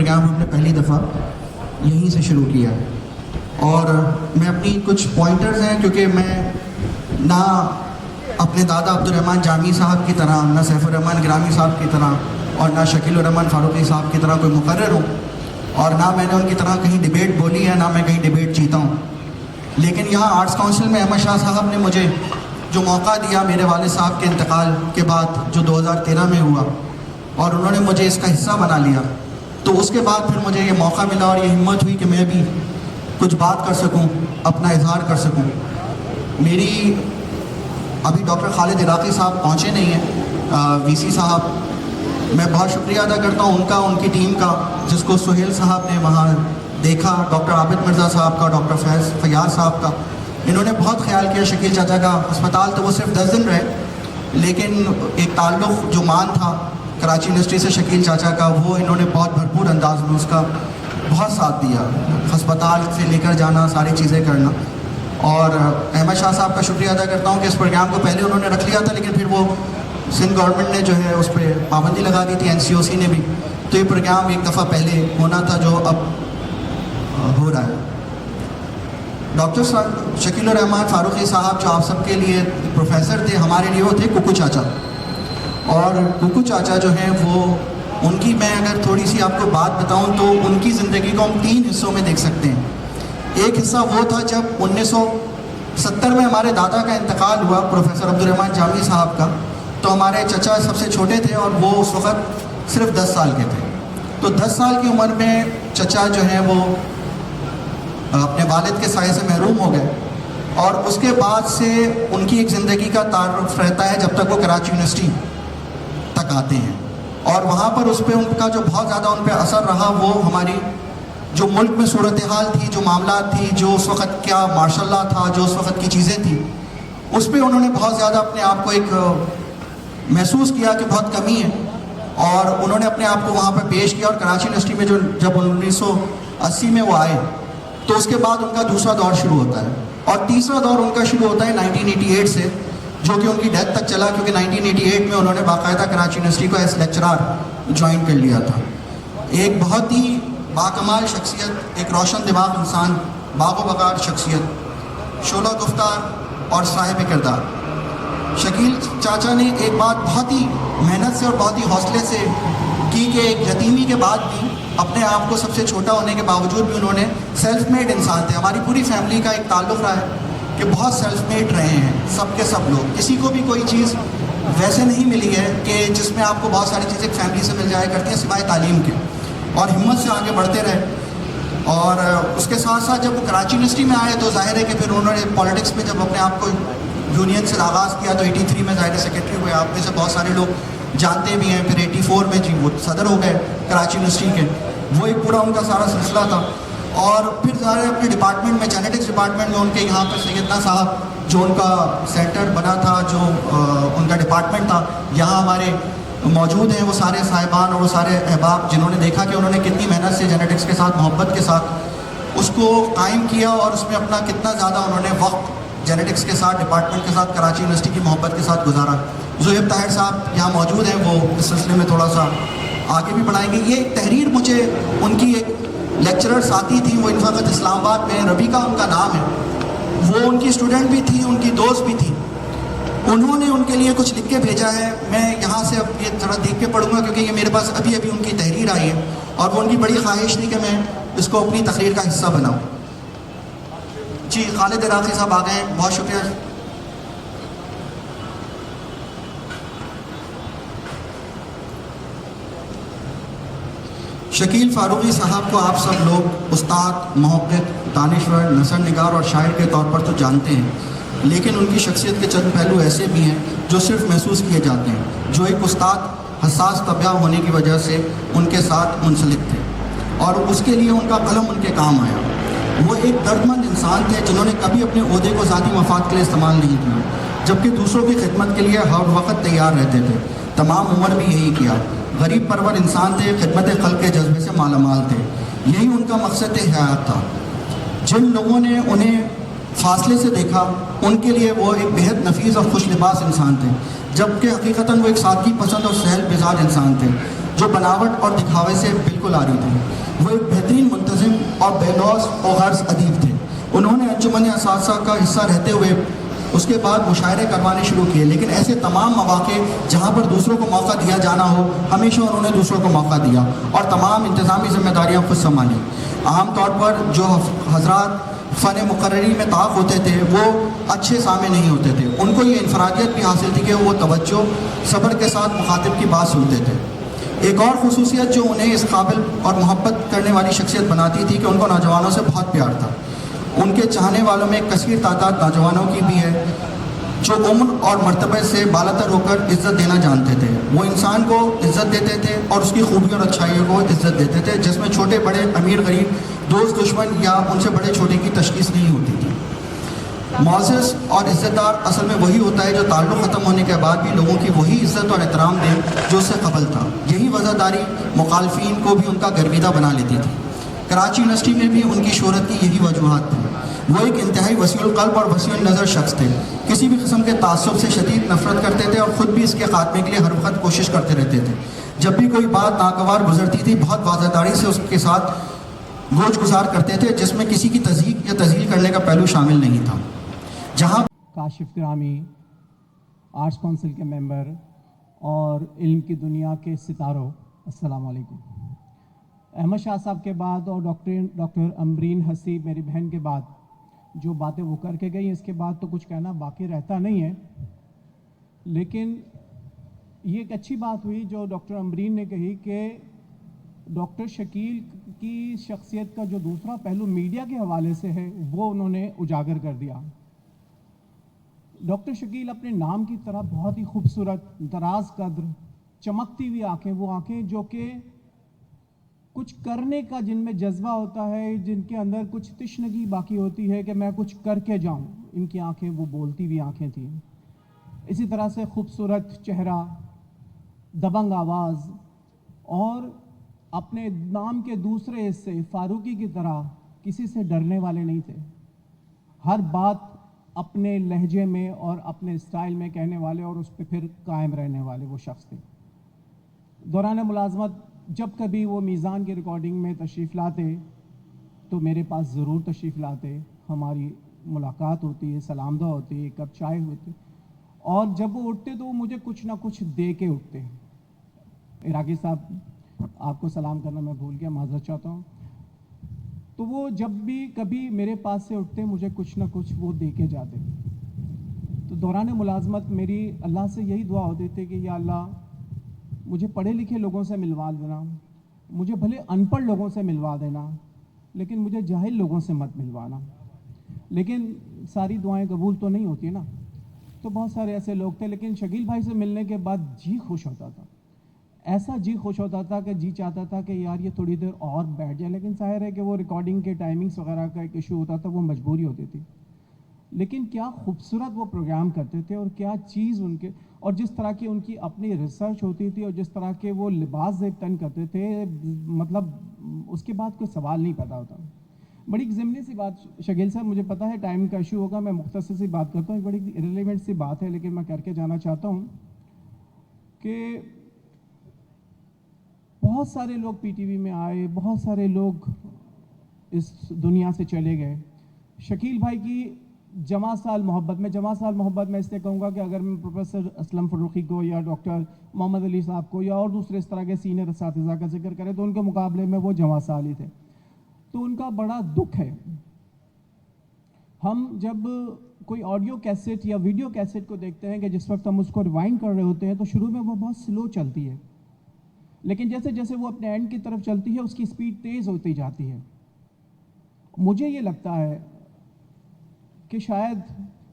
Programme ہم نے پہلی دفعہ یہیں سے شروع کیا ہے. اور میں اپنی کچھ پوائنٹرز ہیں, کیونکہ میں نہ اپنے دادا عبدالرحمن جامی صاحب کی طرح, نہ سیف الرحمن گرامی صاحب کی طرح, اور نہ شکیل الرحمن فاروقی صاحب کی طرح کوئی مقرر ہوں, اور نہ میں نے ان کی طرح کہیں ڈیبیٹ بولی ہے, نہ میں کہیں ڈیبیٹ جیتا ہوں. لیکن یہاں آرٹس کونسل میں احمد شاہ صاحب نے مجھے جو موقع دیا میرے والد صاحب کے انتقال کے بعد, جو 2013 میں ہوا, اور انہوں نے مجھے اس کا حصہ بنا لیا, تو اس کے بعد پھر مجھے یہ موقع ملا اور یہ ہمت ہوئی کہ میں بھی کچھ بات کر سکوں, اپنا اظہار کر سکوں. میری ابھی ڈاکٹر خالد عراقی صاحب پہنچے نہیں ہیں, وی سی صاحب, میں بہت شکریہ ادا کرتا ہوں ان کا, ان کی ٹیم کا, جس کو سہیل صاحب نے وہاں دیکھا, ڈاکٹر عابد مرزا صاحب کا, ڈاکٹر فیاض صاحب کا. انہوں نے بہت خیال کیا شکیل چاچا کا. ہسپتال تو وہ صرف 10 دن رہے, لیکن ایک تعلق جو مان تھا کراچی یونیورسٹی سے شکیل چاچا کا, وہ انہوں نے بہت بھرپور انداز میں اس کا بہت ساتھ دیا. ہسپتال سے لے کر جانا, ساری چیزیں کرنا. اور احمد شاہ صاحب کا شکریہ ادا کرتا ہوں کہ اس پروگرام کو پہلے انہوں نے رکھ لیا تھا, لیکن پھر وہ سندھ گورنمنٹ نے جو ہے اس پہ پابندی لگا دی تھی, NCOC نے بھی, تو یہ پروگرام ایک دفعہ پہلے ہونا تھا, جو اب ہو رہا ہے. ڈاکٹر شکیل الرحمن فاروقی صاحب جو آپ سب کے لیے پروفیسر تھے, ہمارے لیے وہ تھے کوکو چاچا. اور کوکو چاچا جو ہیں وہ, ان کی میں اگر تھوڑی سی آپ کو بات بتاؤں تو ان کی زندگی کو ہم 3 حصوں میں دیکھ سکتے ہیں. ایک حصہ وہ تھا جب 1970 میں ہمارے دادا کا انتقال ہوا, پروفیسر عبدالرحمن جامی صاحب کا, تو ہمارے چچا سب سے چھوٹے تھے اور وہ اس وقت صرف 10 سال کے تھے. تو 10 سال کی عمر میں چچا جو ہیں وہ اپنے والد کے سائے سے محروم ہو گئے, اور اس کے بعد سے ان کی ایک زندگی کا تعارف رہتا ہے جب تک وہ کراچی یونیورسٹی تک آتے ہیں. اور وہاں پر اس پہ ان کا جو بہت زیادہ ان پہ اثر رہا, وہ ہماری جو ملک میں صورتحال تھی, جو معاملات تھی, جو اس وقت کیا ماشاء اللہ تھا, جو اس وقت کی چیزیں تھیں, اس پہ انہوں نے بہت زیادہ اپنے آپ کو ایک محسوس کیا کہ بہت کمی ہے, اور انہوں نے اپنے آپ کو وہاں پہ پیش کیا. اور کراچی یونیورسٹی میں جب 1980 میں وہ آئے, تو اس کے بعد ان کا دوسرا دور شروع ہوتا ہے, اور تیسرا دور ان کا شروع ہوتا ہے 1988 سے, جو کہ ان کی ڈیتھ تک چلا, کیونکہ 1988 میں انہوں نے باقاعدہ کراچی یونیورسٹی کو ایز لیکچرار جوائن کر لیا تھا. ایک بہت ہی باکمال شخصیت, ایک روشن دماغ انسان, باغ و بغار شخصیت, شعلہ گفتار اور صاحب کردار. شکیل چاچا نے ایک بات بہت ہی محنت سے اور بہت ہی حوصلے سے کی کہ ایک یتیمی کے بعد بھی, اپنے آپ کو سب سے چھوٹا ہونے کے باوجود بھی, انہوں نے سیلف میڈ انسان تھے. ہماری پوری فیملی کا ایک تعلق رہا ہے کہ بہت سیلف میڈ رہے ہیں سب کے سب لوگ. کسی کو بھی کوئی چیز ویسے نہیں ملی ہے کہ جس میں آپ کو بہت ساری چیزیں فیملی سے مل جایا کرتی ہیں سوائے تعلیم کے, اور ہمت سے آگے بڑھتے رہے. اور اس کے ساتھ ساتھ جب وہ کراچی یونیورسٹی میں آئے تو ظاہر ہے کہ پھر انہوں نے پالیٹکس میں جب اپنے آپ کو یونین سے آغاز کیا, تو 83 میں ظاہر سیکرٹری ہوئے. آپ میں سے بہت سارے لوگ جانتے بھی ہیں. پھر 84 میں وہ صدر ہو گئے کراچی یونیورسٹی کے. وہ ایک پورا ان کا سارا سلسلہ تھا. اور پھر ظاہر اپنے ڈپارٹمنٹ میں, جینیٹکس ڈپارٹمنٹ میں, ان کے یہاں پر سیدنا صاحب جو ان کا سینٹر بنا تھا, جو ان کا ڈپارٹمنٹ تھا, یہاں ہمارے موجود ہیں وہ سارے صاحبان اور وہ سارے احباب جنہوں نے دیکھا کہ انہوں نے کتنی محنت سے جینیٹکس کے ساتھ, محبت کے ساتھ اس کو قائم کیا, اور اس میں اپنا کتنا زیادہ انہوں نے وقت جینیٹکس کے ساتھ, ڈپارٹمنٹ کے ساتھ, کراچی یونیورسٹی کی محبت کے ساتھ گزارا. زہیب طاہر صاحب یہاں موجود ہیں, وہ اس سلسلے میں تھوڑا سا آگے بھی بڑھائیں گے. یہ ایک تحریر مجھے ان کی ایک لیکچرر ساتھی تھی, وہ ان وقت اسلام آباد میں, ربیکا ان کا نام ہے, وہ ان کی اسٹوڈنٹ بھی تھی, ان کی دوست بھی تھی. انہوں نے ان کے لیے کچھ لکھ کے بھیجا ہے. میں یہاں سے اب یہ ذرا دیکھ کے پڑھوں گا کیونکہ یہ میرے پاس ابھی ان کی تحریر آئی ہے, اور وہ ان کی بڑی خواہش تھی کہ میں اس کو اپنی تقریر کا حصہ بناؤں. جی خالد عراقی صاحب آ گئے ہیں, بہت شکریہ. شکیل فاروقی صاحب کو آپ سب لوگ استاد, محقق, دانشور, نثر نگار اور شاعر کے طور پر تو جانتے ہیں, لیکن ان کی شخصیت کے چند پہلو ایسے بھی ہیں جو صرف محسوس کیے جاتے ہیں. جو ایک استاد حساس طبع ہونے کی وجہ سے ان کے ساتھ منسلک تھے, اور اس کے لیے ان کا قلم ان کے کام آیا. وہ ایک دردمند انسان تھے جنہوں نے کبھی اپنے عہدے کو ذاتی مفاد کے لیے استعمال نہیں کیا, جبکہ دوسروں کی خدمت کے لیے ہر وقت تیار رہتے تھے. تمام عمر بھی یہی کیا. غریب پرور انسان تھے, خدمت خلق کے جذبے سے مالا مال تھے. یہی ان کا مقصد حیات تھا. جن لوگوں نے انہیں فاصلے سے دیکھا ان کے لیے وہ ایک بہت نفیس اور خوش لباس انسان تھے, جبکہ حقیقتاً وہ ایک سادگی پسند اور سہل مزاج انسان تھے. جو بناوٹ اور دکھاوے سے بالکل آ رہی تھی. وہ ایک بہترین منتظم اور بے لوث و غرض ادیب تھے. انہوں نے انجمن اساتذہ کا حصہ رہتے ہوئے اس کے بعد مشاعرے کروانے شروع کیے, لیکن ایسے تمام مواقع جہاں پر دوسروں کو موقع دیا جانا ہو, ہمیشہ انہوں نے دوسروں کو موقع دیا اور تمام انتظامی ذمہ داریاں خود سنبھالیں. عام طور پر جو حضرات فن مقرری میں طاق ہوتے تھے وہ اچھے سامع نہیں ہوتے تھے. ان کو یہ انفرادیت بھی حاصل تھی کہ وہ توجہ صبر کے ساتھ مخاطب کی بات سنتے تھے. ایک اور خصوصیت جو انہیں اس قابل اور محبت کرنے والی شخصیت بناتی تھی کہ ان کو نوجوانوں سے بہت پیار تھا. ان کے چاہنے والوں میں ایک کثیر تعداد نوجوانوں کی بھی ہے جو عمر اور مرتبے سے بالاتر ہو کر عزت دینا جانتے تھے. وہ انسان کو عزت دیتے تھے اور اس کی خوبیوں اور اچھائیوں کو عزت دیتے تھے, جس میں چھوٹے بڑے, امیر غریب, دوست دشمن یا ان سے بڑے چھوٹے کی تشخیص نہیں ہوتی تھی. معزز اور عزت دار اصل میں وہی ہوتا ہے جو تعلق ختم ہونے کے بعد بھی لوگوں کی وہی عزت اور احترام دے جو اس سے قبل تھا. یہی وزاداری مخالفین کو بھی ان کا گرویدہ بنا لیتی تھی. کراچی یونیورسٹی میں بھی ان کی شہرت کی یہی وجوہات تھیں. وہ ایک انتہائی وسیع القلب اور وسیع النظر شخص تھے. کسی بھی قسم کے تعصب سے شدید نفرت کرتے تھے اور خود بھی اس کے خاتمے کے لیے ہر وقت کوشش کرتے رہتے تھے. جب بھی کوئی بات ناگوار گزرتی تھی بہت واضح سے اس کے ساتھ گوش گزار کرتے تھے, جس میں کسی کی تزییق یا تزلیل کرنے کا پہلو شامل نہیں تھا. جہاں کاشف گرامی, آرٹس کونسل کے ممبر اور علم کی دنیا کے ستاروں, السلام علیکم. احمد شاہ صاحب کے بعد اور ڈاکٹر امبرین حسیب میری بہن کے بعد جو باتیں وہ کر کے گئی, اس کے بعد تو کچھ کہنا باقی رہتا نہیں ہے. لیکن یہ ایک اچھی بات ہوئی جو ڈاکٹر امبرین نے کہی کہ ڈاکٹر شکیل کی شخصیت کا جو دوسرا پہلو میڈیا کے حوالے سے ہے وہ انہوں نے اجاگر کر دیا. ڈاکٹر شکیل اپنے نام کی طرح بہت ہی خوبصورت, دراز قدر, چمکتی ہوئی آنکھیں, وہ آنکھیں جو کہ کچھ کرنے کا جن میں جذبہ ہوتا ہے, جن کے اندر کچھ تشنگی باقی ہوتی ہے کہ میں کچھ کر کے جاؤں, ان کی آنکھیں وہ بولتی ہوئی آنکھیں تھیں. اسی طرح سے خوبصورت چہرہ, دبنگ آواز, اور اپنے نام کے دوسرے حصے فاروقی کی طرح کسی سے ڈرنے والے نہیں تھے. ہر بات اپنے لہجے میں اور اپنے سٹائل میں کہنے والے اور اس پہ پھر قائم رہنے والے وہ شخص تھے. دوران ملازمت جب کبھی وہ میزان کی ریکارڈنگ میں تشریف لاتے تو میرے پاس ضرور تشریف لاتے. ہماری ملاقات ہوتی ہے, سلام دعا ہوتی ہے, ایک کپ چائے ہوتی, اور جب وہ اٹھتے تو وہ مجھے کچھ نہ کچھ دے کے اٹھتے. عراقی صاحب آپ کو سلام کرنا میں بھول گیا, معذرت چاہتا ہوں. تو وہ جب بھی کبھی میرے پاس سے اٹھتے مجھے کچھ نہ کچھ وہ دے کے جاتے. تو دوران ملازمت میری اللہ سے یہی دعا ہوتی تھی کہ یا اللہ مجھے پڑھے لکھے لوگوں سے ملوا دینا, مجھے بھلے ان پڑھ لوگوں سے ملوا دینا, لیکن مجھے جاہل لوگوں سے مت ملوانا. لیکن ساری دعائیں قبول تو نہیں ہوتی نا, تو بہت سارے ایسے لوگ تھے. لیکن شکیل بھائی سے ملنے کے بعد جی خوش ہوتا تھا, ایسا جی خوش ہوتا تھا کہ جی چاہتا تھا کہ یار یہ تھوڑی دیر اور بیٹھ جائے. لیکن ظاہر ہے کہ وہ ریکارڈنگ کے ٹائمنگز وغیرہ کا ایک ایشو ہوتا تھا, وہ مجبوری ہوتی تھی. لیکن کیا خوبصورت وہ پروگرام کرتے تھے اور کیا چیز ان کے, اور جس طرح کی ان کی اپنی ریسرچ ہوتی تھی اور جس طرح کے وہ لباس زیب تن کرتے تھے, مطلب اس کے بعد کوئی سوال نہیں پیدا ہوتا. بڑی ایک ضمنی سی بات, شکیل صاحب مجھے پتا ہے ٹائم کا ایشو ہوگا, میں مختصر سی بات کرتا ہوں, ایک بڑی ریلیونٹ سی بات ہے لیکن میں کر کے جانا چاہتا ہوں کہ بہت سارے لوگ پی ٹی وی میں آئے, بہت سارے لوگ اس دنیا سے چلے گئے. شکیل بھائی کی جمع سال محبت میں اس لیے کہوں گا کہ اگر میں پروفیسر اسلم فروخی کو یا ڈاکٹر محمد علی صاحب کو یا اور دوسرے اس طرح کے سینئر اساتذہ کا ذکر کریں تو ان کے مقابلے میں وہ جمع سال ہی تھے. تو ان کا بڑا دکھ ہے. ہم جب کوئی آڈیو کیسٹ یا ویڈیو کیسٹ کو دیکھتے ہیں کہ جس وقت ہم اس کو ریوائنڈ کر رہے ہوتے ہیں تو شروع میں وہ بہت سلو چلتی ہے, لیکن جیسے جیسے وہ اپنے اینڈ کی طرف چلتی ہے اس کی سپیڈ تیز ہوتی جاتی ہے. مجھے یہ لگتا ہے کہ شاید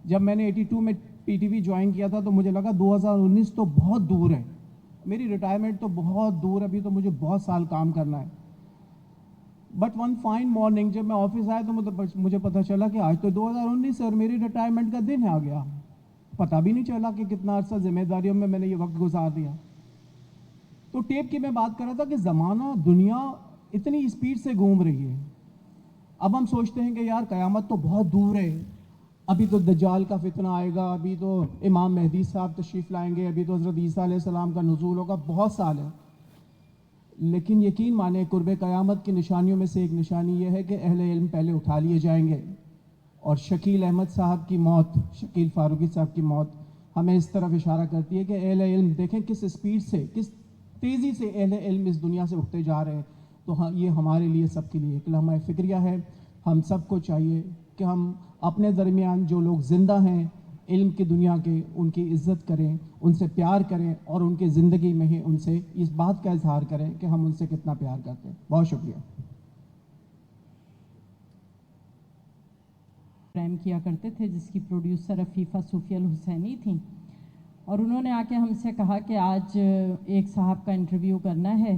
جب میں نے 82 میں پی ٹی وی جوائن کیا تھا تو مجھے لگا 2019 تو بہت دور ہے, میری ریٹائرمنٹ تو بہت دور ہے, ابھی تو مجھے بہت سال کام کرنا ہے. بٹ ون فائن مارننگ جب میں آفس آیا تو مجھے پتہ چلا کہ آج تو 2019 ہے اور میری ریٹائرمنٹ کا دن آ گیا. پتہ بھی نہیں چلا کہ کتنا عرصہ ذمہ داریوں میں نے یہ وقت گزار دیا. تو ٹیپ کی میں بات کر رہا تھا کہ زمانہ, دنیا اتنی اسپیڈ سے گھوم رہی ہے. اب ہم سوچتے ہیں کہ یار قیامت تو بہت دور ہے, ابھی تو دجال کا فتنہ آئے گا, ابھی تو امام مہدی صاحب تشریف لائیں گے, ابھی تو حضرت عیسیٰ علیہ السلام کا نزول ہوگا, بہت سال ہے. لیکن یقین مانیں قرب قیامت کی نشانیوں میں سے ایک نشانی یہ ہے کہ اہل علم پہلے اٹھا لیے جائیں گے، اور شکیل احمد صاحب کی موت، شکیل فاروقی صاحب کی موت ہمیں اس طرف اشارہ کرتی ہے کہ اہل علم دیکھیں کس سپیڈ سے، کس تیزی سے اہل علم اس دنیا سے اٹھتے جا رہے ہیں. تو ہاں، یہ ہمارے لیے سب کے لیے ایک لمحہ فکریہ ہے. ہم سب کو چاہیے کہ ہم اپنے درمیان جو لوگ زندہ ہیں علم کی دنیا کے، ان کی عزت کریں، ان سے پیار کریں، اور ان کی زندگی میں ہی ان سے اس بات کا اظہار کریں کہ ہم ان سے کتنا پیار کرتے ہیں. بہت شکریہ. پروگرام کیا کرتے تھے جس کی پروڈیوسر عفیفہ صوفی الحسینی تھیں، اور انہوں نے آ کے ہم سے کہا کہ آج ایک صاحب کا انٹرویو کرنا ہے.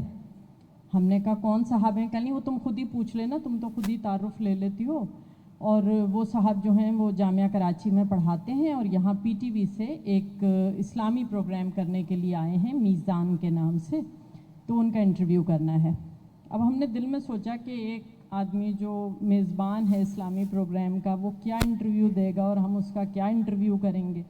ہم نے کہا کون صاحب ہیں؟ کہیں وہ تم خود ہی پوچھ لینا، تم تو خود ہی تعارف لے لیتی ہو. اور وہ صاحب جو ہیں وہ جامعہ کراچی میں پڑھاتے ہیں، اور یہاں پی ٹی وی سے ایک اسلامی پروگرام کرنے کے لیے آئے ہیں میزان کے نام سے، تو ان کا انٹرویو کرنا ہے. اب ہم نے دل میں سوچا کہ ایک آدمی جو میزبان ہے اسلامی پروگرام کا، وہ کیا انٹرویو دے گا اور ہم اس کا کیا انٹرویو کریں گے.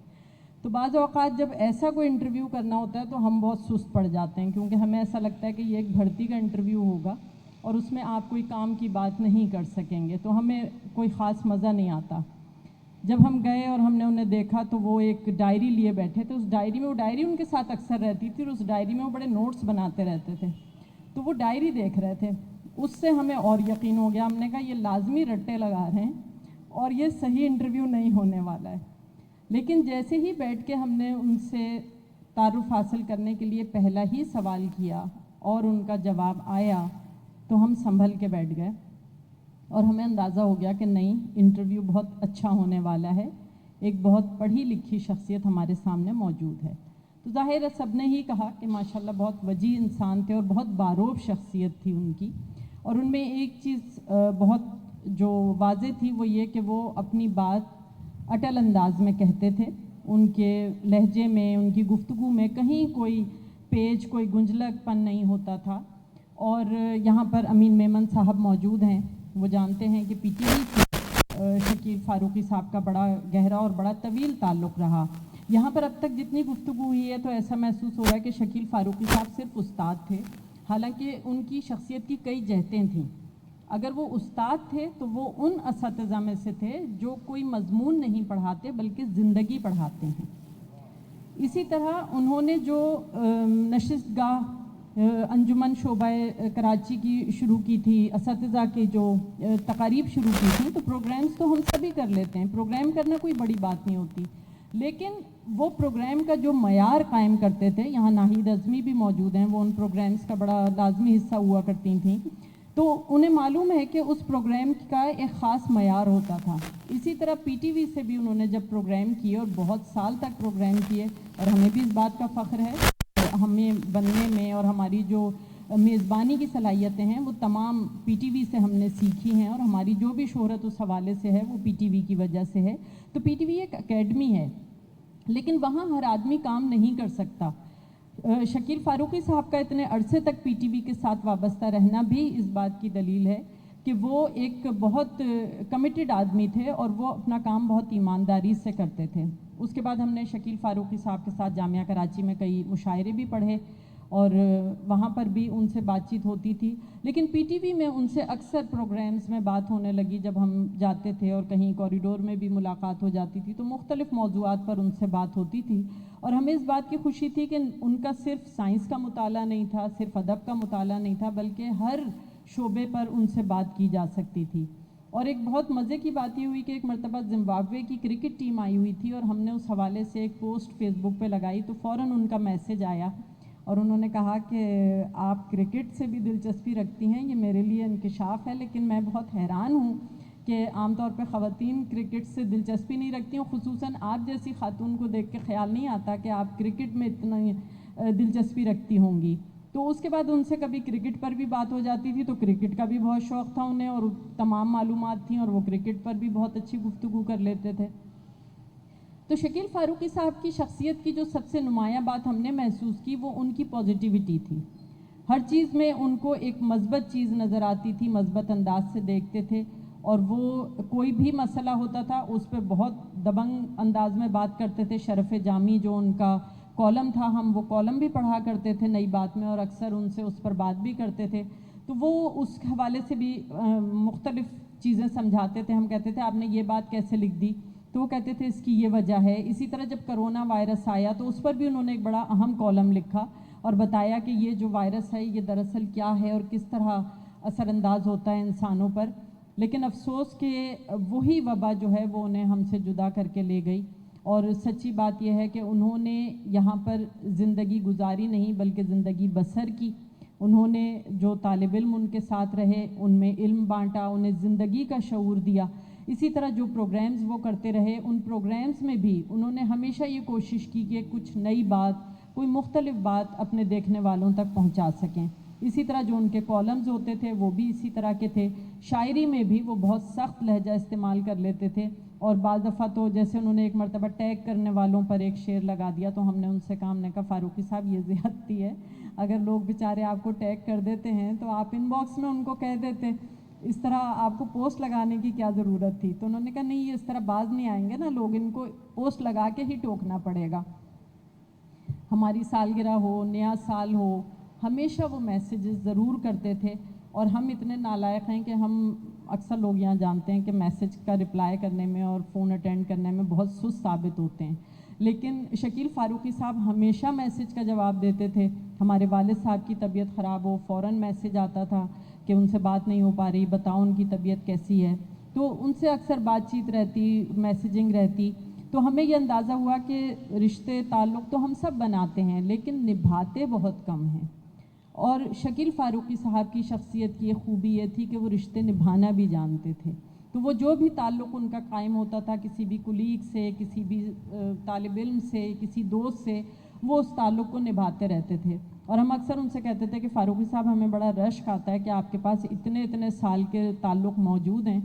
تو بعض اوقات جب ایسا کوئی انٹرویو کرنا ہوتا ہے تو ہم بہت سست پڑ جاتے ہیں، کیونکہ ہمیں ایسا لگتا ہے کہ یہ ایک بھرتی کا انٹرویو ہوگا اور اس میں آپ کوئی کام کی بات نہیں کر سکیں گے، تو ہمیں کوئی خاص مزہ نہیں آتا. جب ہم گئے اور ہم نے انہیں دیکھا تو وہ ایک ڈائری لیے بیٹھے تھے. اس ڈائری میں، وہ ڈائری ان کے ساتھ اکثر رہتی تھی، اور اس ڈائری میں وہ بڑے نوٹس بناتے رہتے تھے. تو وہ ڈائری دیکھ رہے تھے، اس سے ہمیں اور یقین ہو گیا. ہم نے کہا یہ لازمی رٹے لگا رہے ہیں اور یہ صحیح انٹرویو نہیں ہونے والا ہے. لیکن جیسے ہی بیٹھ کے ہم نے ان سے تعارف حاصل کرنے کے لیے پہلا ہی سوال کیا اور ان کا جواب آیا تو ہم سنبھل کے بیٹھ گئے، اور ہمیں اندازہ ہو گیا کہ نہیں، انٹرویو بہت اچھا ہونے والا ہے. ایک بہت پڑھی لکھی شخصیت ہمارے سامنے موجود ہے. تو ظاہر ہے سب نے ہی کہا کہ ماشاءاللہ بہت وجیح انسان تھے اور بہت باروب شخصیت تھی ان کی. اور ان میں ایک چیز بہت جو واضح تھی وہ یہ کہ وہ اپنی بات اٹل انداز میں کہتے تھے. ان کے لہجے میں، ان کی گفتگو میں کہیں کوئی پیچ، کوئی گنجلک پن نہیں ہوتا تھا. اور یہاں پر امین میمن صاحب موجود ہیں، وہ جانتے ہیں کہ پی ٹی وی سے شکیل فاروقی صاحب کا بڑا گہرا اور بڑا طویل تعلق رہا. یہاں پر اب تک جتنی گفتگو ہوئی ہے تو ایسا محسوس ہو رہا ہے کہ شکیل فاروقی صاحب صرف استاد تھے، حالانکہ ان کی شخصیت کی کئی جہتیں تھیں. اگر وہ استاد تھے تو وہ ان اساتذہ میں سے تھے جو کوئی مضمون نہیں پڑھاتے بلکہ زندگی پڑھاتے ہیں. اسی طرح انہوں نے جو نشست گاہ انجمن شعبہ کراچی کی شروع کی تھی، اساتذہ کی جو تقاریب شروع کی تھیں، تو پروگرامز تو ہم سبھی کر لیتے ہیں، پروگرام کرنا کوئی بڑی بات نہیں ہوتی. لیکن وہ پروگرام کا جو معیار قائم کرتے تھے، یہاں ناہید اعظمی بھی موجود ہیں، وہ ان پروگرامز کا بڑا لازمی حصہ ہوا کرتی تھیں، تو انہیں معلوم ہے کہ اس پروگرام کا ایک خاص معیار ہوتا تھا. اسی طرح پی ٹی وی سے بھی انہوں نے جب پروگرام کیے اور بہت سال تک پروگرام کیے، اور ہمیں بھی اس بات کا فخر ہے، ہمیں بننے میں اور ہماری جو میزبانی کی صلاحیتیں ہیں وہ تمام پی ٹی وی سے ہم نے سیکھی ہیں، اور ہماری جو بھی شہرت اس حوالے سے ہے وہ پی ٹی وی کی وجہ سے ہے. تو پی ٹی وی ایک اکیڈمی ہے، لیکن وہاں ہر آدمی کام نہیں کر سکتا. شکیل فاروقی صاحب کا اتنے عرصے تک پی ٹی وی کے ساتھ وابستہ رہنا بھی اس بات کی دلیل ہے کہ وہ ایک بہت کمیٹڈ آدمی تھے اور وہ اپنا کام بہت ایمانداری سے کرتے تھے. اس کے بعد ہم نے شکیل فاروقی صاحب کے ساتھ جامعہ کراچی میں کئی مشاعرے بھی پڑھے اور وہاں پر بھی ان سے بات چیت ہوتی تھی. لیکن پی ٹی وی میں ان سے اکثر پروگرامز میں بات ہونے لگی. جب ہم جاتے تھے اور کہیں کوریڈور میں بھی ملاقات ہو جاتی تھی تو مختلف موضوعات پر ان سے بات ہوتی تھی، اور ہمیں اس بات کی خوشی تھی کہ ان کا صرف سائنس کا مطالعہ نہیں تھا، صرف ادب کا مطالعہ نہیں تھا، بلکہ ہر شعبے پر ان سے بات کی جا سکتی تھی. اور ایک بہت مزے کی بات یہ ہوئی کہ ایک مرتبہ زمبابوے کی کرکٹ ٹیم آئی ہوئی تھی اور ہم نے اس حوالے سے ایک پوسٹ فیس بک پہ لگائی تو فوراً ان کا میسج آیا اور انہوں نے کہا کہ آپ کرکٹ سے بھی دلچسپی رکھتی ہیں، یہ میرے لیے انکشاف ہے، لیکن میں بہت حیران ہوں کہ عام طور پہ خواتین کرکٹ سے دلچسپی نہیں رکھتی ہوں، خصوصاً آپ جیسی خاتون کو دیکھ کے خیال نہیں آتا کہ آپ کرکٹ میں اتنا دلچسپی رکھتی ہوں گی. تو اس کے بعد ان سے کبھی کرکٹ پر بھی بات ہو جاتی تھی تو کرکٹ کا بھی بہت شوق تھا انہیں اور تمام معلومات تھیں اور وہ کرکٹ پر بھی بہت اچھی گفتگو کر لیتے تھے. تو شکیل فاروقی صاحب کی شخصیت کی جو سب سے نمایاں بات ہم نے محسوس کی وہ ان کی پازیٹیوٹی تھی. ہر چیز میں ان کو ایک مثبت چیز نظر آتی تھی، مثبت انداز سے دیکھتے تھے، اور وہ کوئی بھی مسئلہ ہوتا تھا اس پہ بہت دبنگ انداز میں بات کرتے تھے. شرف جامی جو ان کا کالم تھا، ہم وہ کالم بھی پڑھا کرتے تھے نئی بات میں، اور اکثر ان سے اس پر بات بھی کرتے تھے، تو وہ اس حوالے سے بھی مختلف چیزیں سمجھاتے تھے. ہم کہتے تھے آپ نے یہ بات کیسے لکھ دی، تو وہ کہتے تھے اس کی یہ وجہ ہے. اسی طرح جب کرونا وائرس آیا تو اس پر بھی انہوں نے ایک بڑا اہم کالم لکھا اور بتایا کہ یہ جو وائرس ہے یہ دراصل کیا ہے اور کس طرح اثر انداز ہوتا ہے انسانوں پر. لیکن افسوس کہ وہی وبا جو ہے وہ انہیں ہم سے جدا کر کے لے گئی. اور سچی بات یہ ہے کہ انہوں نے یہاں پر زندگی گزاری نہیں بلکہ زندگی بسر کی. انہوں نے جو طالب علم ان کے ساتھ رہے ان میں علم بانٹا، انہیں زندگی کا شعور دیا. اسی طرح جو پروگرامز وہ کرتے رہے ان پروگرامز میں بھی انہوں نے ہمیشہ یہ کوشش کی کہ کچھ نئی بات، کوئی مختلف بات اپنے دیکھنے والوں تک پہنچا سکیں. اسی طرح جو ان کے کالمز ہوتے تھے وہ بھی اسی طرح کے تھے. شاعری میں بھی وہ بہت سخت لہجہ استعمال کر لیتے تھے، اور بعض دفعہ تو جیسے انہوں نے ایک مرتبہ ٹیگ کرنے والوں پر ایک شعر لگا دیا تو ہم نے ان سے کہا، ہم نے کہا فاروقی صاحب یہ زیادتی ہے، اگر لوگ بیچارے آپ کو ٹیگ کر دیتے ہیں تو آپ ان باکس میں ان کو کہہ دیتے، اس طرح آپ کو پوسٹ لگانے کی کیا ضرورت تھی. تو انہوں نے کہا نہیں، یہ اس طرح باز نہیں آئیں گے نا لوگ، ان کو پوسٹ لگا کے ہی ٹوکنا پڑے گا. ہماری سالگرہ ہو، نیا سال ہو، ہمیشہ وہ میسیجز ضرور کرتے تھے. اور ہم اتنے نالائق ہیں کہ ہم اکثر لوگ یہاں جانتے ہیں کہ میسیج کا رپلائی کرنے میں اور فون اٹینڈ کرنے میں بہت سست ثابت ہوتے ہیں، لیکن شکیل فاروقی صاحب ہمیشہ میسیج کا جواب دیتے تھے. ہمارے والد صاحب کی طبیعت خراب ہو فوراً میسیج آتا تھا کہ ان سے بات نہیں ہو پا رہی، بتاؤ ان کی طبیعت کیسی ہے. تو ان سے اکثر بات چیت رہتی، میسیجنگ رہتی. تو ہمیں یہ اندازہ ہوا کہ رشتے تعلق تو ہم سب بناتے ہیں لیکن نبھاتے بہت کم ہیں. اور شکیل فاروقی صاحب کی شخصیت کی ایک خوبی یہ تھی کہ وہ رشتے نبھانا بھی جانتے تھے. تو وہ جو بھی تعلق ان کا قائم ہوتا تھا کسی بھی کلیگ سے، کسی بھی طالب علم سے، کسی دوست سے، وہ اس تعلق کو نبھاتے رہتے تھے. اور ہم اکثر ان سے کہتے تھے کہ فاروقی صاحب ہمیں بڑا رشک آتا ہے کہ آپ کے پاس اتنے سال کے تعلق موجود ہیں.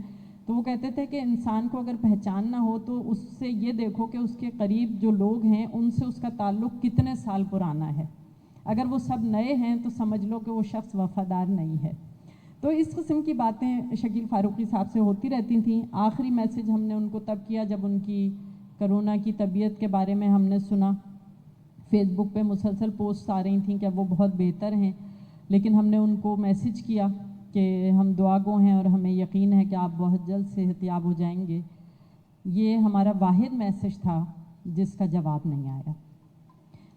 تو وہ کہتے تھے کہ انسان کو اگر پہچاننا ہو تو اس سے یہ دیکھو کہ اس کے قریب جو لوگ ہیں ان سے اس کا تعلق کتنے سال پرانا ہے. اگر وہ سب نئے ہیں تو سمجھ لو کہ وہ شخص وفادار نہیں ہے. تو اس قسم کی باتیں شکیل فاروقی صاحب سے ہوتی رہتی تھیں. آخری میسیج ہم نے ان کو تب کیا جب ان کی کرونا کی طبیعت کے بارے میں ہم نے سنا. فیس بک پہ مسلسل پوسٹ آ رہی تھیں کہ وہ بہت بہتر ہیں، لیکن ہم نے ان کو میسیج کیا کہ ہم دعا گو ہیں اور ہمیں یقین ہے کہ آپ بہت جلد صحت یاب ہو جائیں گے. یہ ہمارا واحد میسیج تھا جس کا جواب نہیں آیا.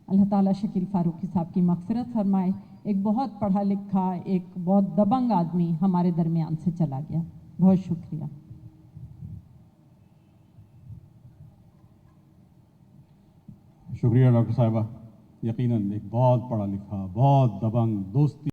اللہ تعالیٰ شکیل فاروقی صاحب کی مغفرت فرمائے. ایک بہت پڑھا لکھا، ایک بہت دبنگ آدمی ہمارے درمیان سے چلا گیا. بہت شکریہ. شکریہ ڈاکٹر صاحبہ. یقیناً ایک بہت پڑھا لکھا، بہت دبنگ، دوستی